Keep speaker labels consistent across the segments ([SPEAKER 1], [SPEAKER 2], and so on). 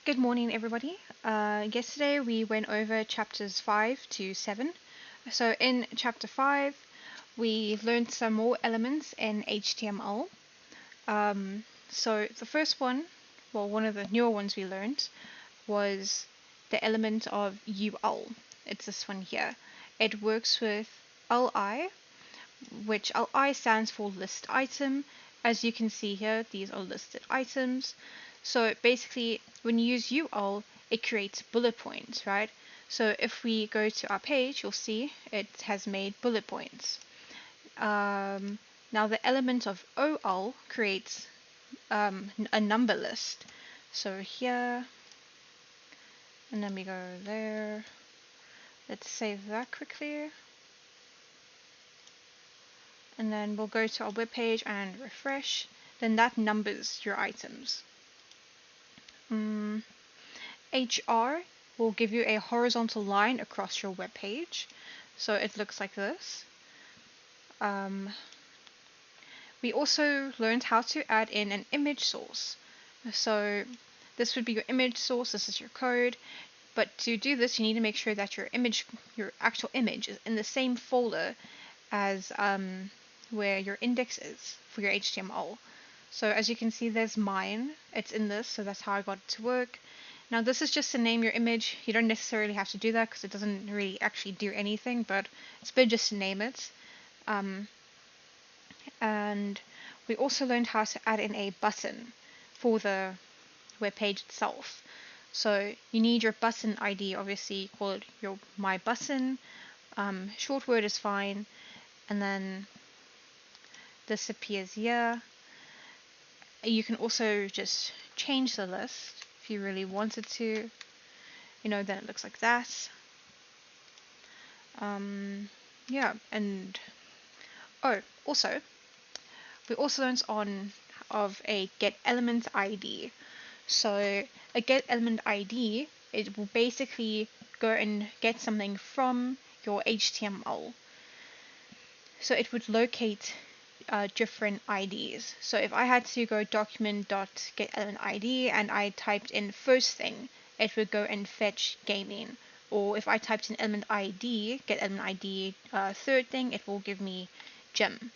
[SPEAKER 1] Good morning, everybody. Yesterday we went over chapters 5 to 7. So, in chapter 5, we learned some more elements in HTML. So, the first one, well, one of the newer ones we learned, was the element of UL. It's this one here. It works with LI, which LI stands for list item. As you can see here, these are listed items. So basically, when you use UL, it creates bullet points, right? So if we go to our page, you'll see it has made bullet points. Now the element of OL creates a number list. So here, and then we go there. Let's save that quickly. And then we'll go to our web page and refresh. Then that numbers your items. HR will give you a horizontal line across your web page. So it looks like this. We also learned how to add in an image source. So this would be your image source, this is your code. But to do this, you need to make sure that your actual image is in the same folder as where your index is for your HTML. So as you can see, there's mine. It's in this, so that's how I got it to work. Now this is just to name your image. You don't necessarily have to do that because it doesn't really actually do anything, but it's better just to name it. And we also learned how to add in a button for the web page itself. So you need your button ID, obviously call it your my button. Short word is fine, and then this appears here. You can also just change the list if you really wanted to. Then it looks like that. Yeah, and also we also learned of a get element ID. So a get element ID, it will basically go and get something from your HTML. So it would locate different IDs. So if I had to go document.getElementID and I typed in first thing, it would go and fetch gaming. Or if I typed in element ID, get element ID third thing, it will give me gem.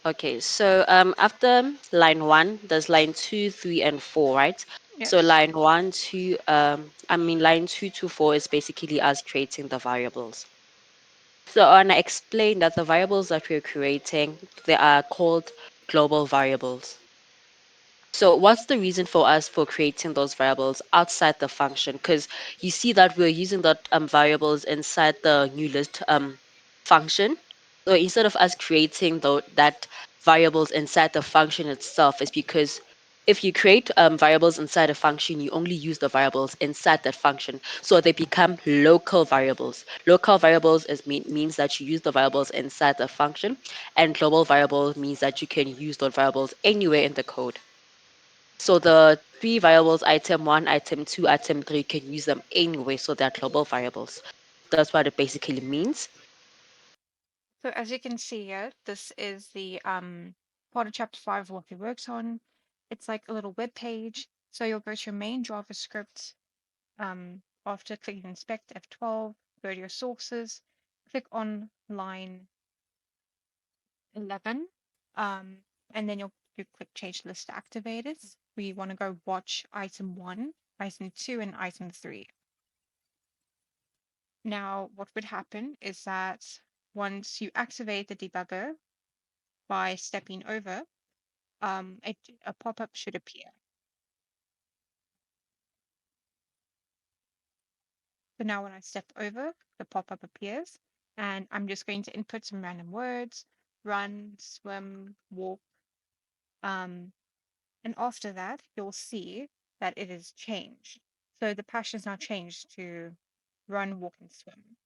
[SPEAKER 2] Okay, so after line 1, there's line 2, 3, and 4, right? So
[SPEAKER 1] Yes.
[SPEAKER 2] line 1, 2, line 2 to 4 is basically us creating the variables. So I want to explain that the variables that we're creating, they are called global variables. So what's the reason for us for creating those variables outside the function? Because you see that we're using that variables inside the new list function. So instead of us creating that variables inside the function itself, is because if you create variables inside a function, you only use the variables inside that function. So they become local variables. Local variables means that you use the variables inside the function, and global variable means that you can use those variables anywhere in the code. So the three variables, item 1, item 2, item 3, can use them anyway, so they're global variables. That's what it basically means.
[SPEAKER 1] So as you can see here, this is the part of chapter 5 what we worked on. It's like a little web page. So you'll go to your main JavaScript. After clicking inspect F12, go to your sources, click on line 11, and then you click change list activators. We want to go watch item 1, item 2, and item 3. Now, what would happen is that once you activate the debugger by stepping over, a pop-up should appear. So now when I step over, the pop-up appears, and I'm just going to input some random words, run, swim, walk, and after that, you'll see that it is changed. So the path is now changed to run, walk, and swim.